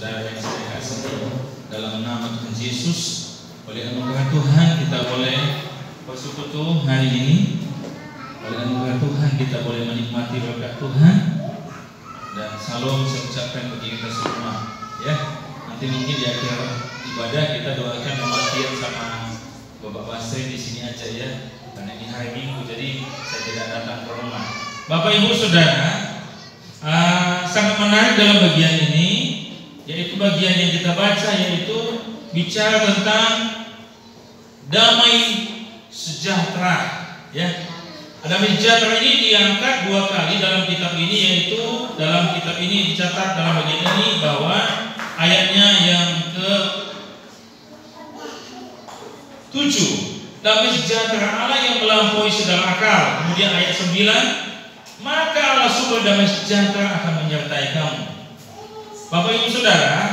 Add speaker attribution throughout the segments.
Speaker 1: saudara yang saya kasih, dalam nama Tuhan Yesus, oleh anugerah Tuhan kita boleh bersekutu hari ini. Oleh anugerah Tuhan kita boleh menikmati berkat Tuhan. Dan salam saya ucapkan bagi kita semua, ya. Nanti mungkin di akhir ibadah kita doakan kematian sama Bapak Basri di sini aja ya. Karena ini hari Minggu, jadi saya tidak datang ke rumah. Bapak Ibu Saudara, sangat menarik dalam bagian ini, yaitu bagian yang kita baca, yaitu bicara tentang damai sejahtera, ya. Damai sejahtera ini diangkat dua kali dalam kitab ini, yaitu dalam kitab ini dicatat dalam bagian ini bahwa ayatnya yang ke-7, damai sejahtera Allah yang melampaui segala akal. Kemudian ayat 9, maka Allah sumber damai sejahtera akan menyertai kamu. Bapak Ibu Saudara,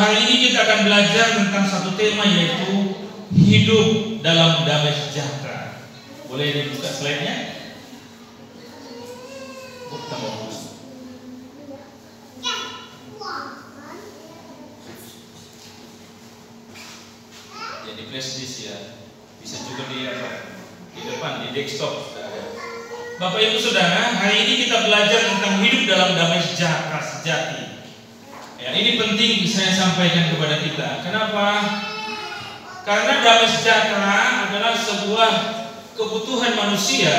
Speaker 1: hari ini kita akan belajar tentang satu tema, yaitu hidup dalam damai sejahtera. Boleh dibuka slide-nya? Ya, di flash disk ya. Bisa juga di depan, di desktop. Bapak Ibu Saudara, hari ini kita belajar tentang hidup dalam damai sejahtera sejati. Ya, ini penting saya sampaikan kepada kita. Kenapa? Karena damai sejahtera adalah sebuah kebutuhan manusia.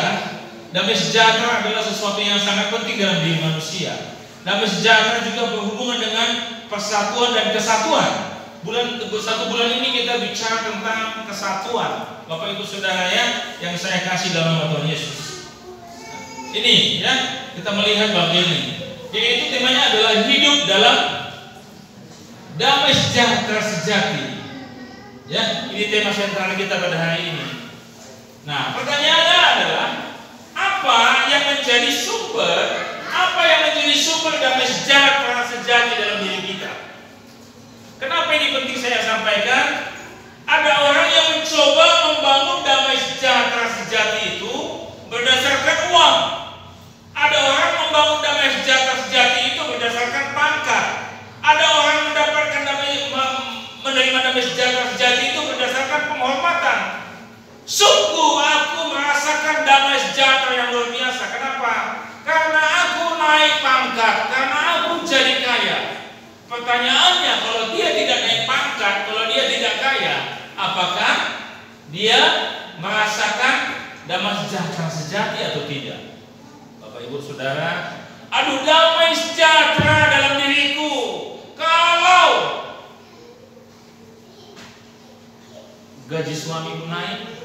Speaker 1: Damai sejahtera adalah sesuatu yang sangat penting dalam diri manusia. Damai sejahtera juga berhubungan dengan persatuan dan kesatuan. Satu bulan ini kita bicara tentang kesatuan, Bapak Ibu Saudara ya, yang saya kasih dalam nama Tuhan Yesus. Ini ya, kita melihat bagian ini, yaitu temanya adalah hidup dalam damai sejahtera sejati. Ya, ini tema sentral kita pada hari ini. Nah, pertanyaannya adalah apa yang menjadi sumber damai sejahtera sejati dalam diri kita? Kenapa ini penting saya sampaikan? Ada orang yang mencoba membangun damai sejahtera sejati itu berdasarkan uang. Ada orang membangun damai sejahtera sejati itu berdasarkan pangkat. Ada orang menerima damai sejahtera sejati itu berdasarkan penghormatan. Sungguh aku merasakan damai sejahtera yang luar biasa. Kenapa? Karena aku naik pangkat, karena aku jadi kaya. Pertanyaannya, kalau dia tidak naik pangkat, kalau dia tidak kaya, apakah dia merasakan damai sejahtera sejati atau tidak? Bapak Ibu Saudara, aduh, damai sejahtera dalam diriku kalau gaji suami naik,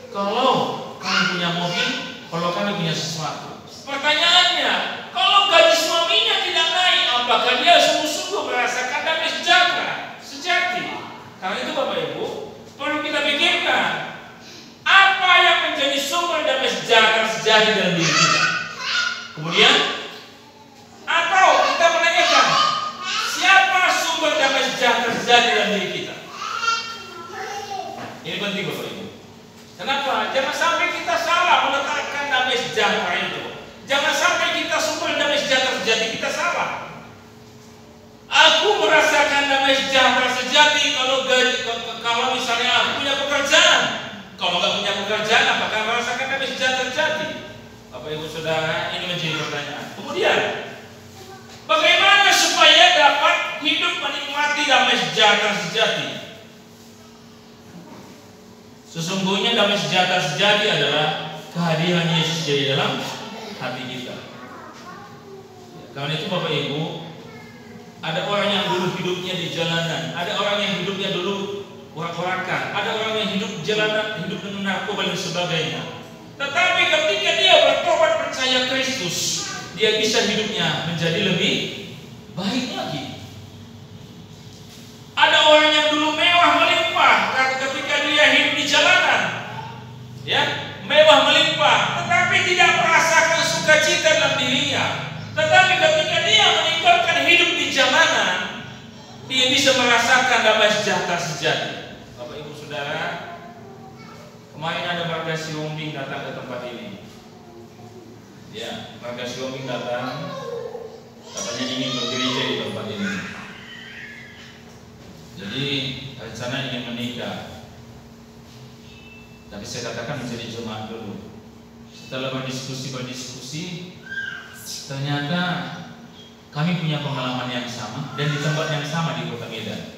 Speaker 1: kalau kamu punya mobil, kalau kamu punya sesuatu. Pertanyaannya, kalau gaji suaminya tidak naik, apakah dia sungguh-sungguh merasakan damai sejahtera sejati? Karena itu Bapak Ibu, perlu kita pikirkan apa yang menjadi sumber damai sejahtera sejati dalam diri kita. Kemudian, atau kita menanyakan, siapa sumber damai sejahtera sejati dalam diri kita? Ini penting Bapak Ibu. Kenapa? Jangan sampai kita salah meletakkan damai sejahtera itu. Jangan sampai kita sumber damai sejahtera sejati kita salah. Aku merasakan damai sejahtera sejati kalau misalnya aku punya pekerjaan. Kalau nggak punya pekerjaan, apakah merasakan damai sejahtera sejati? Bapak Ibu Saudara, ini menjadi pertanyaan. Kemudian, bagaimana supaya dapat hidup menikmati damai sejahtera sejati? Sesungguhnya damai sejahtera sejati adalah kehadiran Yesus di dalam hati kita. Karena itu Bapak Ibu, ada orang yang dulu hidupnya di jalanan, ada orang yang hidupnya dulu warak-warakan, ada orang yang hidup jalanan, hidup dengan narkoba dan sebagainya. Tetapi ketika dia bertobat percaya Kristus, dia bisa hidupnya menjadi lebih baik lagi. Ada orang yang dulu mewah melimpah, ketika dia hidup di jalanan, ya, mewah melimpah, tetapi tidak merasakan sukacita dalam dirinya. Tetapi ketika dia meninggalkan hidup di jalanan, dia bisa merasakan damai sejahtera sejati. Bapak Ibu Saudara, kemarin ada warga Siombing datang ke tempat ini. Ya, warga Siombing datang. Kata rasanya ingin bergereja di tempat ini. Jadi rencana ingin menikah, tapi saya katakan menjadi jemaat dulu. Setelah berdiskusi, ternyata kami punya pengalaman yang sama dan di tempat yang sama di Kota Medan.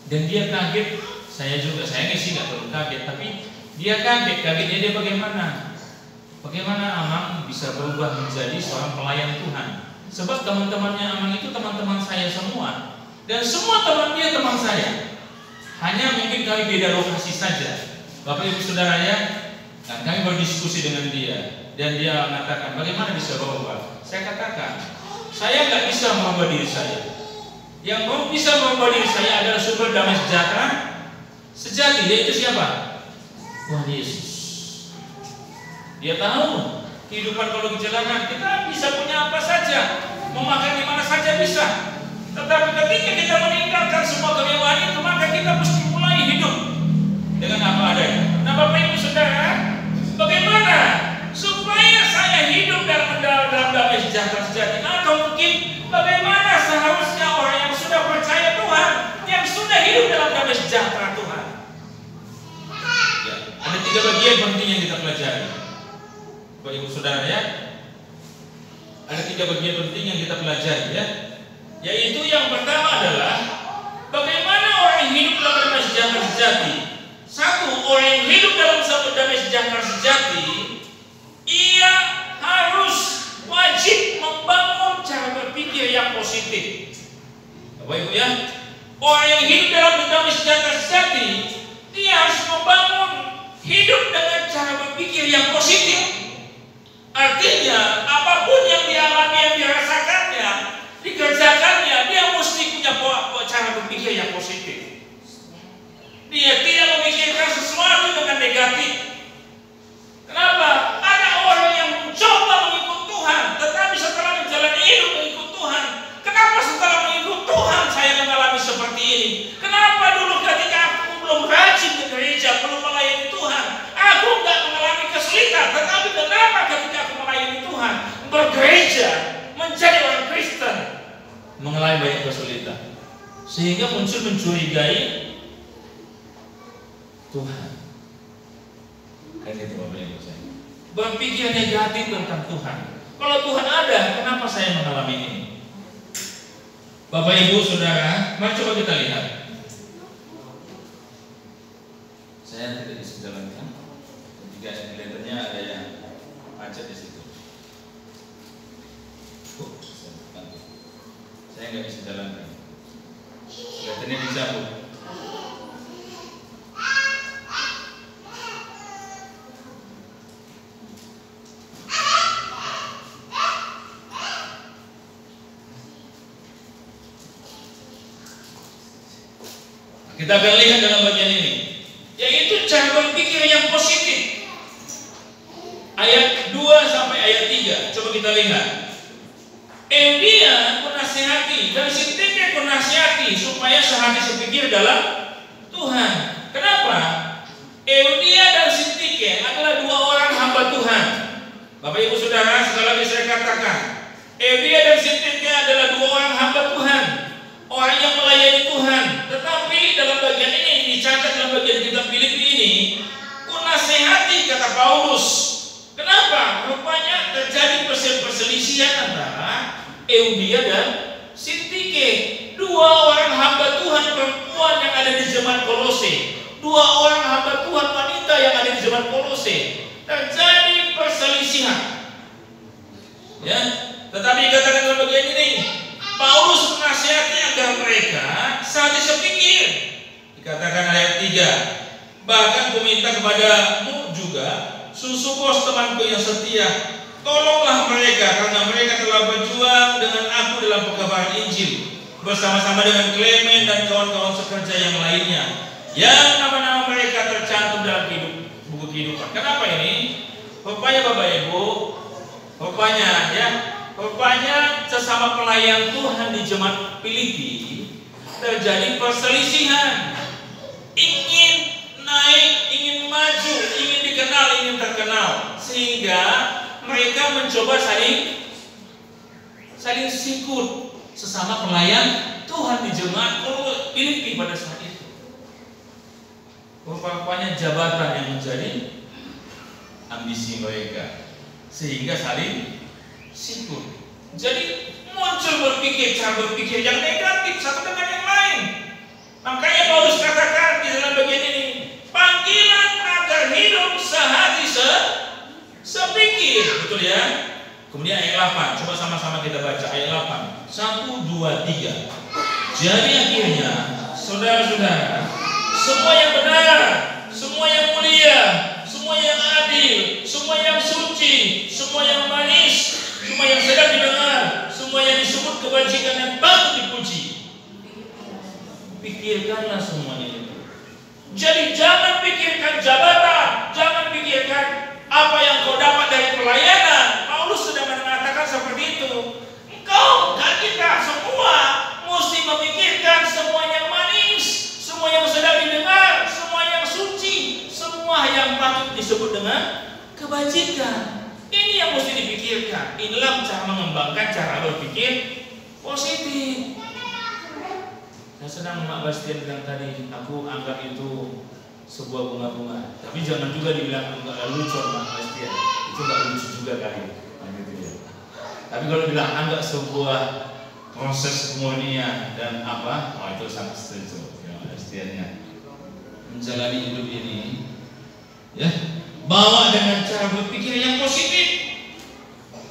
Speaker 1: Dan dia kaget, saya sih nggak terlalu kaget, tapi dia kagetnya dia bagaimana Amang bisa berubah menjadi seorang pelayan Tuhan. Sebab teman-temannya Amang itu teman-teman saya semua, dan semua teman dia teman saya. Hanya mungkin kami beda lokasi saja. Bapak Ibu Saudara ya, dan kami berdiskusi dengan dia, dan dia mengatakan bagaimana bisa berubah. Saya katakan, saya nggak bisa merubah diri saya. Yang bisa merubah diri saya adalah sumber damai sejahtera sejati, yaitu siapa? Tuhan Yesus. Dia tahu kehidupan kalau di jalanan kita bisa punya apa saja, mau makan di mana saja bisa. Tetapi ketika kita meninggalkan semua kemewahan itu, maka kita mesti mulai hidup dengan apa adanya. Nah, Bapak Ibu Saudara, bagaimana supaya saya hidup dalam damai sejahtera sejati? Atau mungkin bagaimana seharusnya orang yang sudah percaya Tuhan, yang sudah hidup dalam damai sejahtera Tuhan? Ya, ada 3 bagian penting yang kita pelajari, Bapak Ibu Saudara ya. Ada 3 bagian penting yang kita pelajari ya. Yaitu yang pertama adalah bagaimana orang yang hidup dalam damai sejahtera sejati. Satu, orang yang hidup dalam satu damai sejahtera sejati, ia harus wajib membangun cara berpikir yang positif. Bapak Ibu ya, orang yang hidup dalam damai sejahtera sejati, dia harus membangun hidup dengan cara berpikir yang positif. Artinya apapun yang dialami, yang dirasakannya, dikerjakannya, dia mesti punya cara berpikir yang positif. Dia tidak memikirkan sesuatu dengan negatif. Kenapa? Ada orang yang mencoba mengikut Tuhan, tetapi setelah menjalani hidup mengikut Tuhan, kenapa setelah mengikut Tuhan saya mengalami seperti ini? Kenapa dulu ketika aku belum rajin ke gereja, belum melayani Tuhan, aku nggak mengalami kesulitan, tetapi kenapa ketika aku melayani Tuhan, bergereja, menjadi orang Kristen, mengalami banyak kesulitan? Sehingga muncul mencurigai Tuhan. Kan itu Bapak Ibu saya. Berpikir negatif tentang Tuhan. Kalau Tuhan ada, kenapa saya mengalami ini? Bapak Ibu Saudara, mari coba kita lihat. Saya tidak bisa jalankan. Jika kelihatannya ada yang macet di situ. Saya nggak bisa jalankan. Kelihatannya dicabut. Kita akan lihat dalam bagian ini, yaitu cara berpikir yang positif. Ayat 2 sampai ayat 3. Coba kita lihat. Dia menasihati dan Sintike menasihati supaya sehati sepikir dalam Tuhan. Kenapa? Eudia dan Sintike adalah 2 orang hamba Tuhan. Bapak Ibu Saudara, sekali lagi saya katakan, Eudia dan Sintike adalah 2 orang hamba Tuhan, orang yang melayani Tuhan. Tetapi dalam bagian ini dicatat, dalam bagian kitab Filipi ini, kunasehati kata Paulus. Kenapa? Rupanya terjadi perselisihan antara Eudia dan Sintike, 2 orang hamba Tuhan perempuan yang ada di jemaat Kolose, 2 orang hamba Tuhan wanita yang ada di jemaat Kolose. Terjadi perselisihan. Ya, tetapi dikatakan dalam bagian ini, Paulus menasihati agar mereka sehati sepikir. Dikatakan ayat 3, bahkan kuminta kepadamu juga, Susukos temanku yang setia, tolonglah mereka karena mereka telah berjuang dengan aku dalam pekabaran Injil, bersama-sama dengan Clement dan kawan-kawan sekerja yang lainnya, yang nama-nama mereka tercantum dalam buku kehidupan. Kenapa ini? Rupanya Bapak Ibu, rupanya sesama pelayan Tuhan di jemaat Filipi terjadi perselisihan. Ingin naik, ingin maju, ingin dikenal, ingin terkenal, sehingga mereka mencoba saling sikut. sesama pelayan Tuhan di jemaat Filipi pada saat itu. Rupanya jabatan yang menjadi ambisi mereka, sehingga saling sikut. Jadi muncul cara berpikir yang negatif satu dengan yang lain. Makanya Paulus katakan di dalam bagian ini, panggilan agar hidup sehati sepikir, betul ya? Kemudian ayat 8, coba sama-sama kita baca ayat 8. 1, 2, 3. Jadi akhirnya, saudara-saudara, semua yang benar, semua yang mulia, semua yang adil, semua yang suci, semua yang manis, semua yang sedang didengar, semua yang disebut kebajikan yang patut dipuji, pikirkanlah semuanya itu. Jadi jangan pikirkan jabatan, jangan pikirkan apa yang kau dapat dari pelayanan. Paulus sudah mengatakan seperti itu. Engkau dan kita semua mesti memikirkan semua yang manis, semua yang sedang didengar, semua yang suci, semua yang patut disebut dengan kebajikan. Ini yang mesti dipikirkan. Inilah cara mengembangkan cara berpikir positif. Saya senang Mak Bastian bilang tadi, aku anggap itu sebuah bunga-bunga. Tapi jangan juga dibilang enggak lucu Mak Bastian. Itu enggak lucu juga kali. Tapi kalau bilang anggap sebuah proses pemurnian dan apa, oh itu sangat setuju. Ya, Bastiannya menjalani hidup ini, ya, bawa dengan cara berpikir yang positif.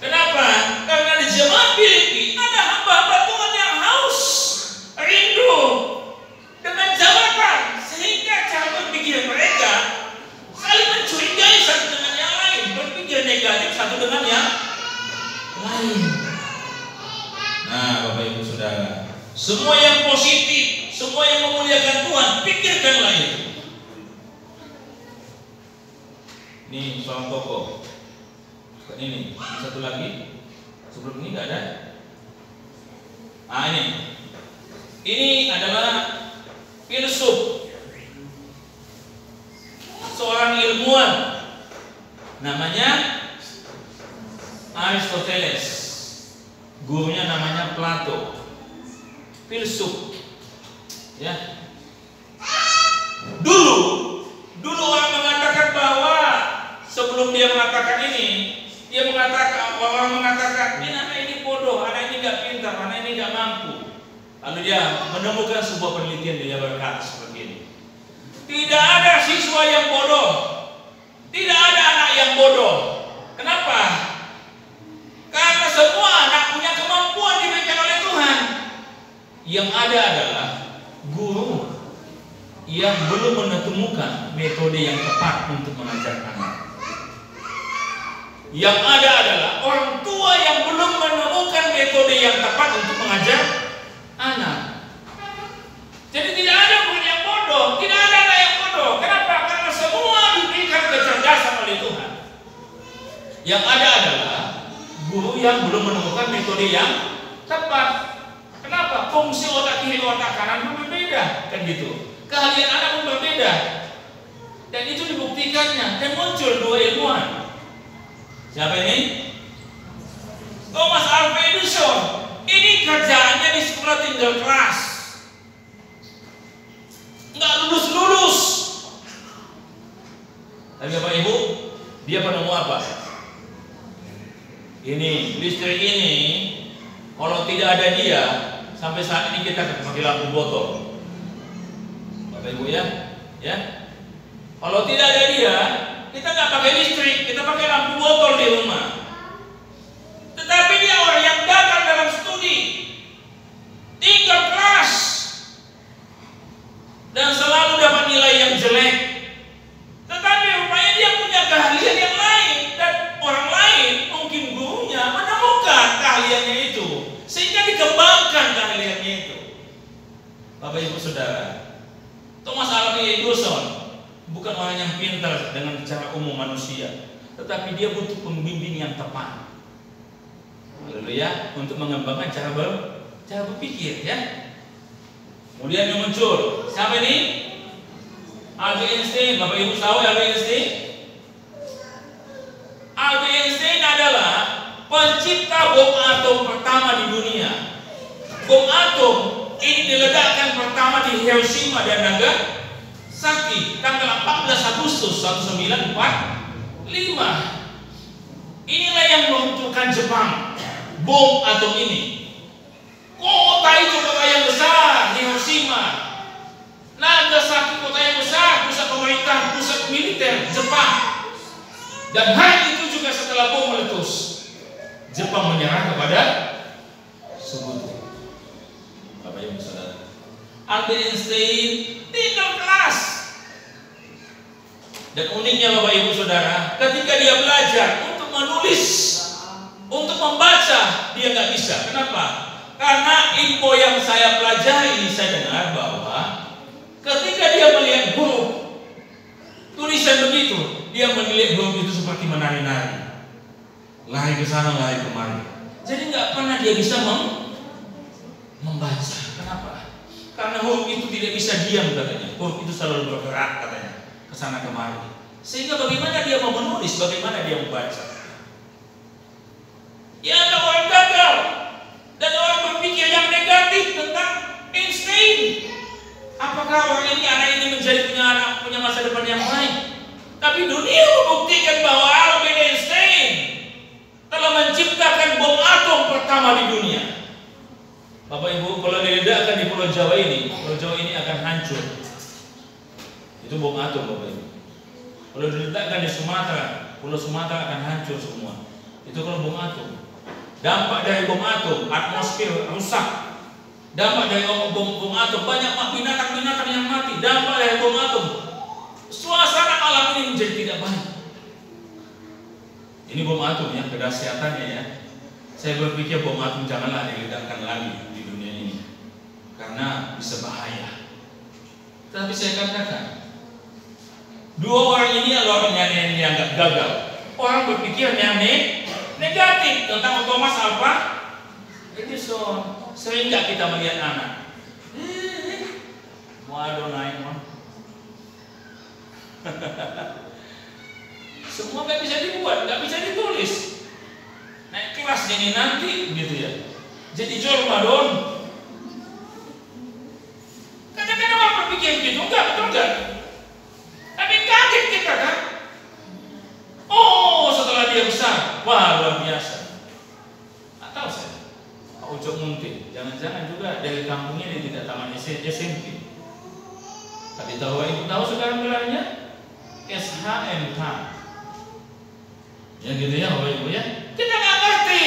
Speaker 1: Kenapa? Karena di jemaat Filipi ada hamba-hamba Tuhan yang haus, rindu dengan jabatan, sehingga cara berpikir mereka saling mencurigai satu dengan yang lain, berpikir negatif satu dengan yang lain. Nah, Bapak Ibu Saudara, semua yang positif, semua yang memuliakan Tuhan, pikirkanlah itu. Ini soal tokoh. Ini satu lagi. Sebelum ini nggak ada. Ini adalah filsuf, seorang ilmuwan, namanya Aristoteles. Gurunya namanya Plato. Filsuf, ya. Dulu orang mengatakan bahwa sebelum dia mengatakan ini, orang mengatakan ini anak ini bodoh, anak ini nggak pintar, anak ini nggak mampu. Lalu dia menemukan sebuah penelitian, dia berkata seperti ini: tidak ada siswa yang bodoh, tidak ada anak yang bodoh. Kenapa? Karena semua anak punya kemampuan diberikan oleh Tuhan. Yang ada adalah guru yang belum menemukan metode yang tepat untuk mengajar anak. Yang ada adalah orang tua yang belum menemukan metode yang tepat untuk mengajar anak. Jadi tidak ada guru yang bodoh, tidak ada anak yang bodoh. Kenapa? Karena semua diberikan kecerdasan oleh Tuhan. Yang ada adalah guru yang belum menemukan metode yang tepat. Kenapa? Fungsi otak kiri, otak kanan pun berbeda, kan gitu. Keahlian anak pun berbeda. Dan itu dibuktikannya. Dan muncul dua ilmuwan. Siapa ini? Thomas Alva Edison. Ini kerjaannya di sekolah tinggal kelas, nggak lulus. Tapi Bapak Ibu, dia penemu apa? Ini listrik ini, kalau tidak ada dia, sampai saat ini kita pakai lampu botol. Bapak Ibu ya. Kalau tidak ada dia, kita nggak pakai listrik, kita pakai lampu botol di rumah. Tetapi dia orang yang gagal dalam studi, tinggal kelas, dan selalu dapat nilai yang jelek. Tetapi rupanya dia punya keahlian yang lain, dan orang lain, mungkin gurunya, menemukan keahliannya itu, sehingga dikembangkan keahliannya itu. Bapak Ibu Saudara, Thomas Alva Edison bukan orang yang pintar dengan cara umum manusia, tetapi dia butuh pembimbing yang tepat. Haleluya, untuk mengembangkan cara berpikir, ya. Kemudian yang muncul, siapa ini? Albert Einstein. Bapak Ibu tahu Albert Einstein? Albert Einstein adalah pencipta bom atom pertama di dunia. bom atom ini diledakkan pertama di Hiroshima dan Nagasaki tanggal 14 Agustus 1945. Inilah yang meruntuhkan Jepang, bom atom ini. Kota itu kota yang besar, Hiroshima. Nagasaki kota yang besar, pusat pemerintah, pusat militer Jepang. Dan hari itu juga setelah bom meletus, Jepang menyerah kepada Sekutu. Bapak Ibu Saudara, Albert Einstein tinggal kelas. Dan uniknya Bapak Ibu Saudara, ketika dia belajar untuk menulis, untuk membaca, dia nggak bisa. Kenapa? Karena info yang saya pelajari, saya dengar bahwa ketika dia melihat huruf tulisan begitu, dia menilai huruf itu seperti menari-nari, lari ke sana, lari kemari. Jadi nggak pernah dia bisa membaca. Kenapa? Karena huruf itu tidak bisa diam katanya. Huruf itu selalu bergerak katanya, ke sana kemari. Sehingga bagaimana dia mau menulis, bagaimana dia membaca? Ya, ada orang gagal dan orang berpikir yang negatif tentang Einstein. Apakah orang ini, anak ini menjadi punya masa depan yang baik? Tapi dunia membuktikan bahwa Albert Einstein telah menciptakan bom atom pertama di dunia. Bapak Ibu, kalau diledakkan di Pulau Jawa ini akan hancur. Itu bom atom, Bapak Ibu. Kalau diledakkan di Sumatera, Pulau Sumatera akan hancur semua. Itu kalau bom atom. Dampak dari bom atom, atmosfer rusak. Dampak dari bom atom, banyak binatang-binatang yang mati. Dampak dari bom atom, suasana alam ini menjadi tidak baik. Ini bom atom yang kedahsyatannya ya. Saya berpikir bom atom janganlah diledakkan lagi di dunia ini, karena bisa bahaya. Tapi saya katakan, dua orang ini adalah orang yang dianggap gagal. Orang berpikir yang negatif tentang Thomas Alva Edison. Sering nggak kita melihat anak? Waduh naik mah. Semua nggak bisa dibuat, nggak bisa ditulis. Naik kelas ini nanti, gitu ya. Jadi Jormadon. Kadang-kadang orang berpikir begitu, enggak, betul enggak? Tapi kaget kita kan? Oh, setelah dia besar, wah luar biasa. Nggak tahu saya. Pak Ucok Muntin, jangan-jangan juga dari kampungnya dia tidak taman SMP. Tapi tahu ibu tahu sekarang gelarnya SHMK. Ya gitu ya Bapak Ibu ya. Kita nggak ngerti,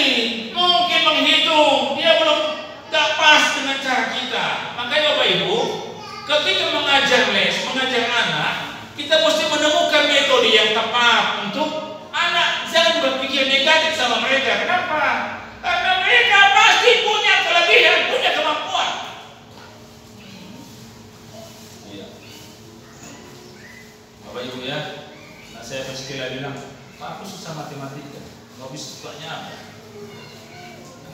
Speaker 1: mungkin menghitung dia belum nggak pas dengan cara kita. Makanya Bapak Ibu, ketika mengajar anak, kita mesti menemukan metode yang tepat untuk anak. Jangan berpikir negatif sama mereka. Kenapa? Karena mereka pasti punya kelebihan, punya kemampuan. Iya. Bapak Ibu ya, nah saya mesti bilang, Pak, aku susah matematika, nggak bisa sukanya apa?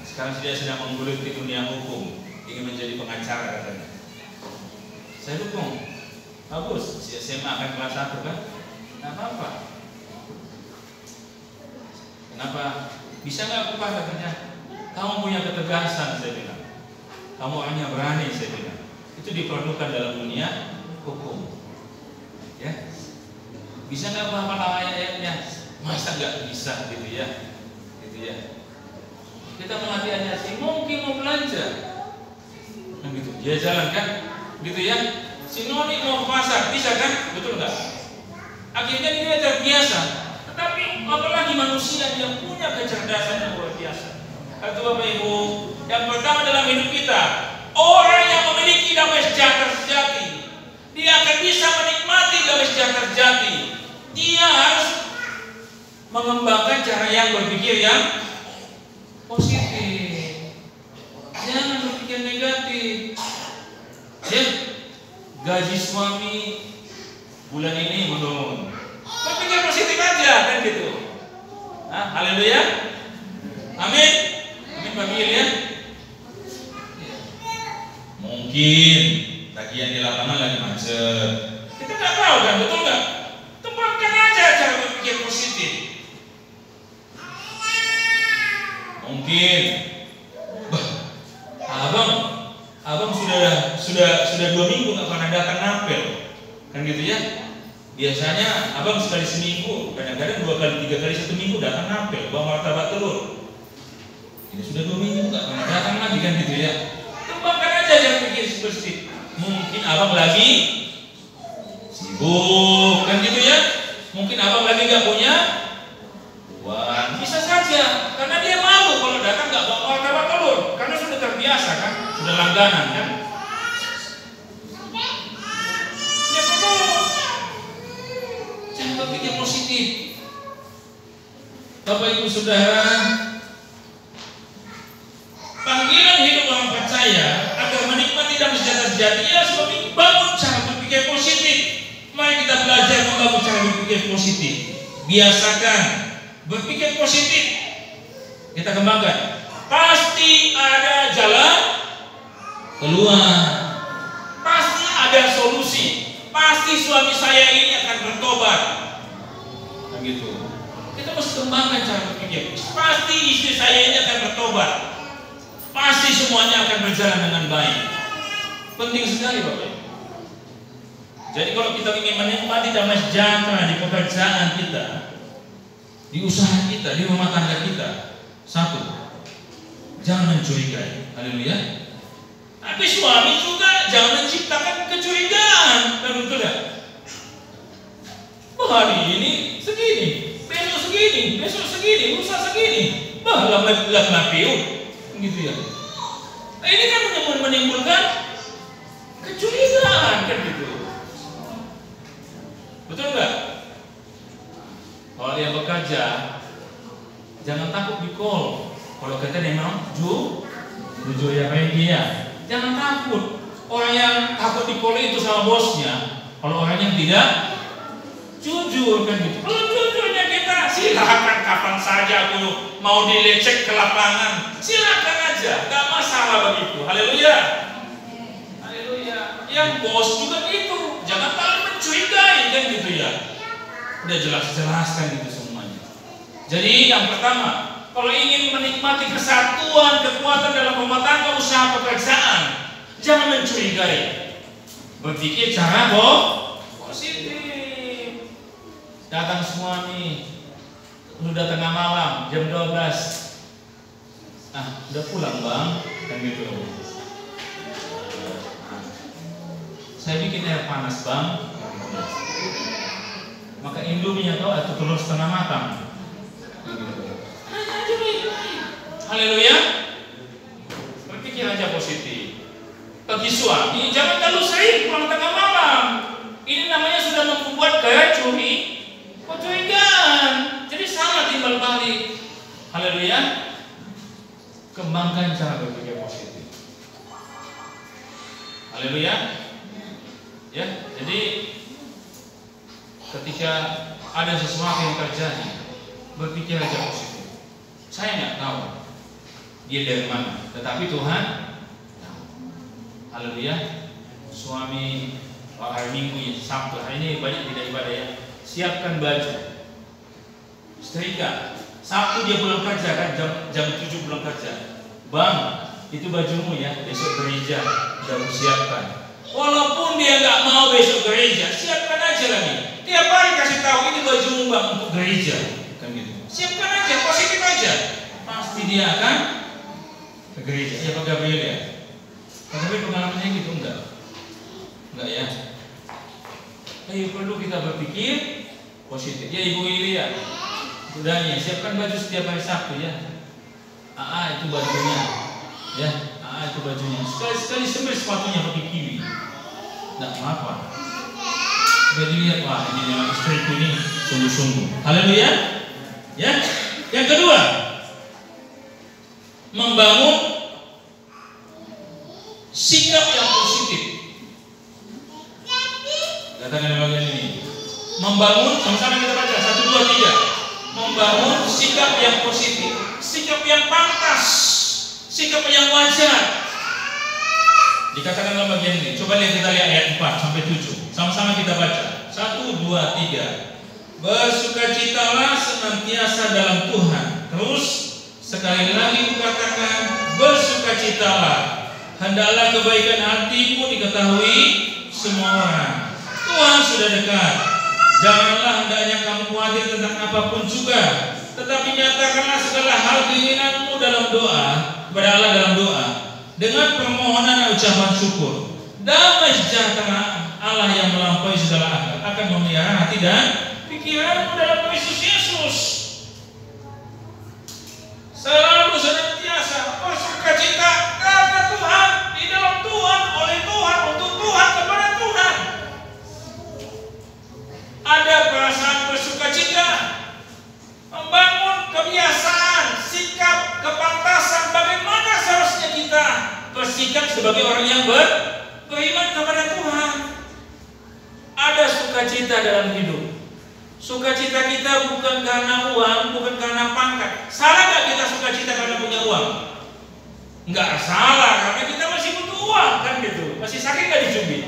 Speaker 1: Sekarang dia sedang menggeluti dunia hukum, ingin menjadi pengacara katanya. Saya dukung, bagus, si SMA akan kelas 1 kan? Nggak apa-apa. Kenapa? Bisa nggak aku Pak katanya? Kamu punya ketegasan, saya bilang. Kamu hanya berani, saya bilang. Itu diperlukan dalam dunia hukum. Ya, bisa nggak hafal ayat-ayatnya? Masa nggak bisa gitu ya? Gitu ya. Kita melatih aja sih, mungkin mau belanja, nah, gitu. Dia jalan kan, gitu ya. Si Noni mau ke pasar, bisa kan? Betul nggak? Akhirnya dia terbiasa. Tetapi apalagi manusia yang punya kecerdasan yang luar biasa. Kata Bapak Ibu, yang pertama dalam hidup kita, orang yang memiliki damai sejahtera sejati, dia akan bisa menikmati damai sejahtera sejati. Dia harus mengembangkan cara yang berpikir yang positif. Jangan berpikir negatif. Ya, gaji suami bulan ini menurun. Berpikir positif aja kan gitu. Haleluya. Amin. Amin Bapak ya. Mungkin tagihan di lapangan lagi macet. Kita nggak tahu kan, betul nggak? Tempatkan aja cara berpikir positif. Mungkin, abang sudah 2 minggu nggak pernah datang ngapel, kan gitu ya. Biasanya abang sekali seminggu, kadang-kadang 2 kali 3 kali 1 minggu datang ngapel, bawa martabak telur. Ini sudah 2 minggu nggak pernah datang lagi, kan gitu ya. Kembangkan aja, jangan pikir seperti mungkin abang lagi sibuk, kan gitu ya. Mungkin abang lagi nggak punya uang, bisa saja, karena dia malu kalau datang nggak bawa martabak telur, karena sudah terbiasa kan, sudah langganan kan. Dia perlu jangan berpikir positif. Bapak Ibu Saudara, panggilan hidup orang percaya agar menikmati damai sejahtera sejati ya sebagai bangun cara berpikir positif. Mari kita belajar membangun cara berpikir positif. Biasakan berpikir positif. Kita kembangkan. Pasti ada jalan keluar. Pasti ada solusi. Pasti suami saya ini akan bertobat. Nah gitu. Kita mesti kembangkan cara berpikir. Pasti istri saya ini akan bertobat. Pasti semuanya akan berjalan dengan baik. Penting sekali Bapak. Jadi kalau kita ingin menikmati damai sejahtera di pekerjaan kita, di usaha kita, di rumah tangga kita, 1, jangan mencurigai. Haleluya. Tapi suami juga jangan menciptakan kecurigaan. Dan betul ya? Hari ini segini, besok segini, besok segini, lusa segini. Lama piut, gitu ya. Nah, ini kan menimbulkan kecurigaan, kan gitu. Betul nggak? Kalau dia bekerja, jangan takut di call. Kalau kita memang jujur ya kayak dia, jangan takut. Orang yang takut di call itu sama bosnya. Kalau orang yang tidak jujur, kan gitu. Kalau jujurnya kita silakan kapan saja aku mau dilecek ke lapangan, silakan aja, nggak masalah begitu. Haleluya. Haleluya. Yang bos juga gitu, jangan terlalu mencurigai, kan gitu ya. Udah jelas-jelas kan gitu semuanya. Jadi yang pertama, kalau ingin menikmati kesatuan, kekuatan dalam rumah tangga, usaha, pekerjaan, jangan mencurigai. Berpikir cara positif. Datang semua nih, udah tengah malam, jam 12. Udah pulang bang, kan gitu. Saya bikin air panas bang. Maka Indomie tahu atau telur setengah matang. Haleluya. Berpikir aja positif. Bagi suami jangan terlalu sering pulang tengah malam. Ini namanya sudah membuat kecurigaan. Jadi salah timbal balik. Haleluya. Kembangkan cara berpikir positif. Haleluya. Ya, jadi ketika ada sesuatu yang terjadi, berpikir aja positif. Saya nggak tahu dia dari mana, tetapi Tuhan tahu. Haleluya. Suami hari Minggu, Sabtu, hari ini banyak tidak ibadah ya. Siapkan baju, setrika. Sabtu dia pulang kerja kan, jam 7 pulang kerja. Bang, itu bajumu ya, besok gereja udah siapkan. Walaupun dia nggak mau besok gereja, siapkan aja lagi. Tiap hari kasih tahu ini bajumu bang untuk gereja, kan gitu. Siapkan aja, positif aja. Pasti dia akan ke gereja. Ya Pak Gabriel ya. Pak Gabriel pengalamannya gitu enggak ya. Tapi perlu kita berpikir positif. Ya Ibu Ili ya. Udah nih, siapkan baju setiap hari Sabtu ya. Itu bajunya. Ya, itu bajunya. Sekali semir sepatunya pakai kiwi. Nggak apa-apa. Sudah dilihat, wah ini memang istriku ini sungguh-sungguh. Haleluya. Ya. Yang kedua, membangun sikap yang positif. Katakan di bagian ini. Membangun, sama-sama kita baca 1, 2, 3. Membangun sikap yang positif, sikap yang pantas, sikap yang wajar. Dikatakan dalam bagian ini. Coba kita lihat ayat 4 sampai 7. Sama-sama kita baca. 1, 2, 3. Bersukacitalah senantiasa dalam Tuhan. Terus sekali lagi kukatakan bersukacitalah. hendaklah kebaikan hatimu diketahui semua orang. Tuhan sudah dekat. Janganlah hendaknya kamu khawatir tentang apapun juga, tetapi nyatakanlah segala hal keinginanmu dalam doa kepada Allah dalam doa dengan permohonan dan ucapan syukur. Damai sejahtera Allah yang melampaui segala akal akan memelihara hati dan pikiranmu dalam Kristus Yesus. Selalu senantiasa bersukacita karena Tuhan, di dalam Tuhan, oleh Tuhan, untuk Tuhan, kepada Tuhan. Ada perasaan bersukacita, membangun kebiasaan, sikap, kepantasan bagaimana seharusnya kita bersikap sebagai orang yang beriman kepada Tuhan. Ada sukacita dalam hidup. Sukacita kita bukan karena uang, bukan karena pangkat. Salah nggak kita sukacita karena punya uang? Nggak salah, karena kita masih butuh uang kan gitu. Masih sakit nggak dicubit?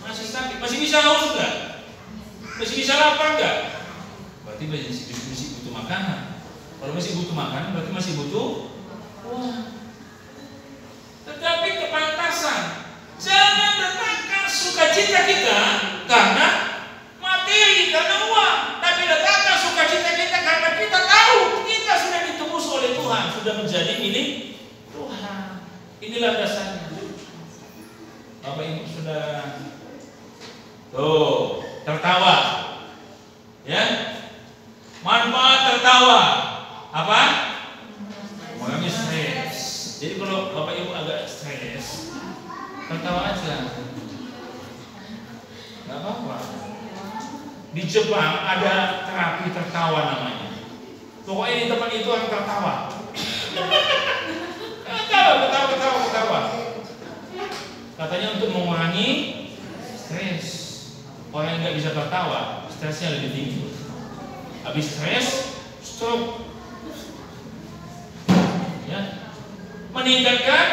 Speaker 1: Masih sakit. Masih bisa haus nggak? Masih bisa lapar nggak? Berarti masih butuh makanan. Kalau masih butuh makanan, berarti masih butuh uang. Tetapi kepantasan, jangan letakkan sukacita kita karena materi, karena uang, tapi letakkan sukacita kita karena kita tahu kita sudah ditebus oleh Tuhan, sudah menjadi milik Tuhan. Inilah dasarnya. Bapak Ibu sudah tertawa, ya? Manfaat tertawa apa? Mengurangi stres. Jadi kalau Bapak Ibu agak stres, tertawa aja, nggak apa-apa. Di Jepang ada terapi tertawa namanya. Pokoknya di tempat itu orang tertawa. Ketawa. Katanya untuk mengurangi stres. Orang yang nggak bisa tertawa, stresnya lebih tinggi. Habis stres, stroke. Ya. Meningkatkan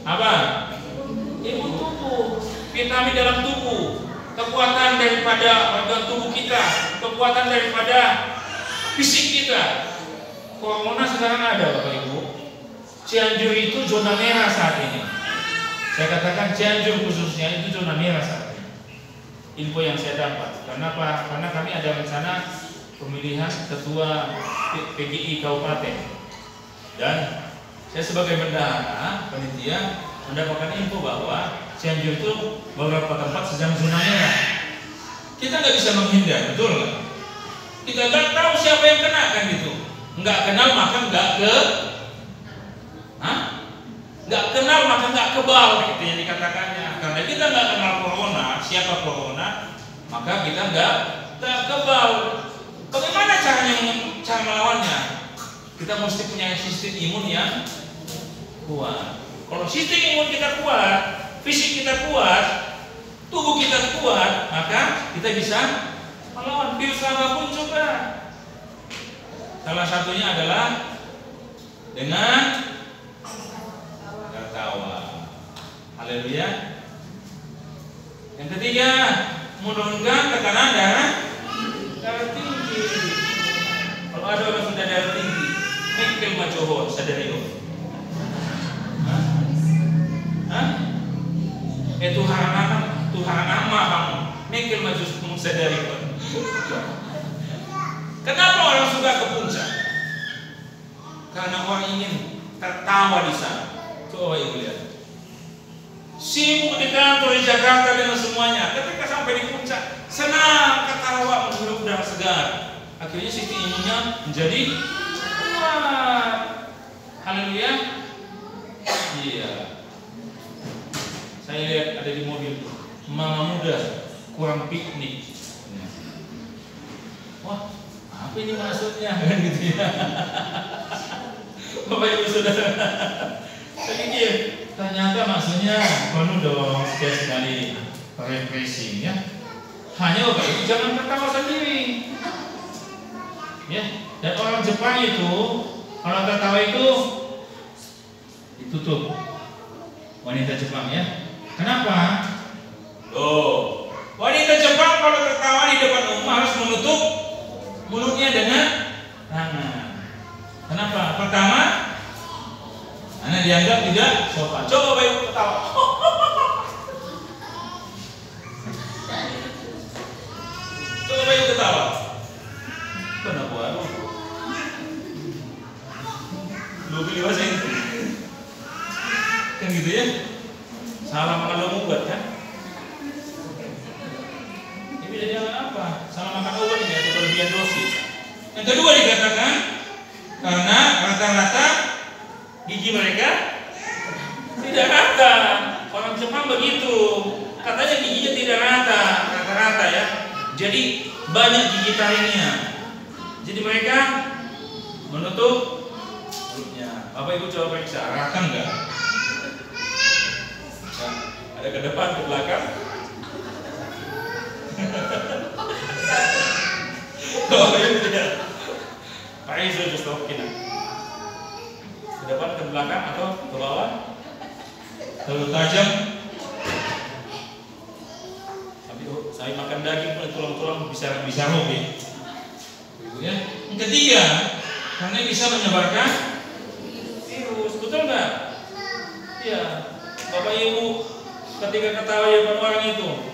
Speaker 1: apa? Imun tubuh, vitamin dalam tubuh, kekuatan daripada organ tubuh kita, kekuatan daripada fisik kita. Corona sekarang ada, Bapak Ibu. Cianjur itu zona merah saat ini. Saya katakan Cianjur khususnya itu zona merah saat ini. Info yang saya dapat. Kenapa? Karena kami ada rencana pemilihan ketua PGI Kabupaten. Dan saya sebagai bendahara panitia mendapatkan info bahwa Cianjur itu beberapa tempat sedang zona merah. Kita nggak bisa menghindar, betul nggak? Kita nggak tahu siapa yang kena kan gitu. Nggak kenal maka nggak kenal maka nggak kebal gitu yang dikatakannya. Karena kita nggak kenal corona, siapa corona, maka kita nggak kebal. Bagaimana cara melawannya? Kita mesti punya sistem imun yang kuat. Kalau sistem imun kita kuat, fisik kita kuat, tubuh kita kuat, maka kita bisa melawan virus apapun juga. Salah satunya adalah dengan tertawa. Haleluya. Yang ketiga, menurunkan tekanan darah tinggi. Kalau ada orang sudah darah tinggi, mikir macoho sadari lo. Tuhan nama kamu mikir maju sadari lo. Kenapa orang suka ke puncak? Karena orang ingin tertawa di sana. Coba ibu lihat. Sibuk di kantor di Jakarta dengan semuanya. Ketika sampai di puncak, senang ketawa menghirup udara segar. Akhirnya sistem imunnya menjadi kuat. Haleluya. Iya. Saya lihat ada di mobil mama muda kurang piknik. Wah, apa ini maksudnya kan gitu ya. Bapak Ibu Saudara, saya pikir ternyata maksudnya penuh dong sekali refreshing ya. Hanya Bapak Ibu jangan tertawa sendiri. Ya, dan orang Jepang itu kalau tertawa itu ditutup. Wanita Jepang ya. Kenapa? Wanita Jepang kalau tertawa di depan umum harus menutup mulutnya dengan tangan. Kenapa? Pertama, karena karena dianggap tidak sopan. Coba Bapak Ibu ketawa. Coba Bapak Ibu ketawa. Benar buat. Lu pilih bahasa ini. Kan gitu ya. Salah makan lo obat kan? Ini jadi apa? Salah makan obat ini atau kelebihan dosis. Yang kedua dikatakan karena rata-rata gigi mereka tidak rata. Orang Jepang begitu. Katanya giginya tidak rata-rata ya. Jadi banyak gigi taringnya. Jadi mereka menutup mulutnya. Bapak Ibu coba periksa, rata enggak? Nah, ada ke depan, ke belakang. Bapak Ibu tidak. Pak Izu just talking. Ke depan, ke belakang atau ke bawah? Terlalu tajam. Tapi saya makan daging tulang-tulang bisa rugi. Ya. Yang ketiga, karena bisa menyebarkan virus, betul nggak? Iya. Bapak Ibu ketika ketawa depan orang itu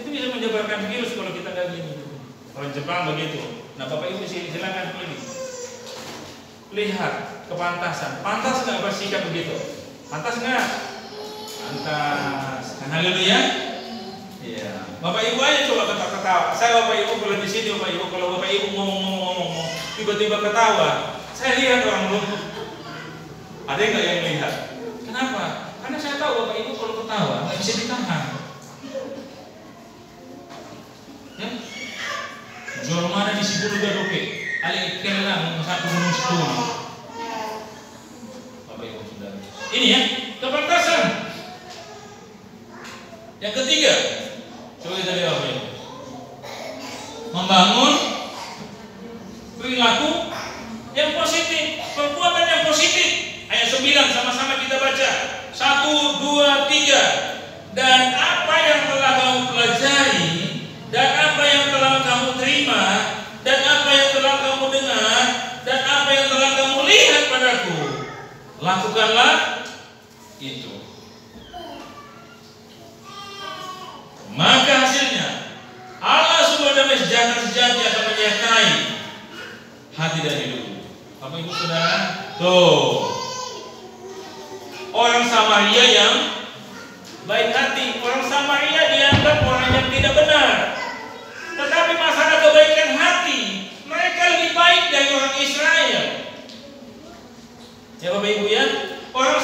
Speaker 1: bisa menyebarkan virus kalau kita nggak gini. Orang Jepang begitu. Nah Bapak Ibu silakan pilih. Lihat kepantasan. Pantas nggak bersikap begitu? Pantas nggak? Pantas. Haleluya. Iya. Bapak Ibu aja coba ketawa. Saya Bapak Ibu kalau di sini Bapak Ibu kalau Bapak Ibu ngomong tiba-tiba ketawa, saya lihat orang lumpuh. Ada nggak yang lihat? Kenapa? Karena saya tahu Bapak Ibu kalau ketawa nggak bisa ditahan. Ya? Jual mana di Sibulu Gadoke? Alik kelang satu gunung setuni. Bapak Ibu sudah. Ini ya kepantasan. Yang ketiga, coba kita lihat Bapak Ibu. Membangun perilaku yang positif, perbuatan yang positif. Ayat 9 sama-sama kita baca. 1, 2, 3. Dan apa yang telah kamu pelajari, dan apa yang telah kamu terima, dan apa yang telah kamu dengar, dan apa yang telah kamu lihat padaku, lakukanlah itu. Maka hasilnya Allah sumber damai sejahtera sejati akan menyertai hati dan hidup. Bapak Ibu Saudara, tuh orang Samaria yang baik hati, orang Samaria dianggap orang yang tidak benar. Tetapi masalah kebaikan hati, mereka lebih baik dari orang Israel. Ya Bapak Ibu ya, orang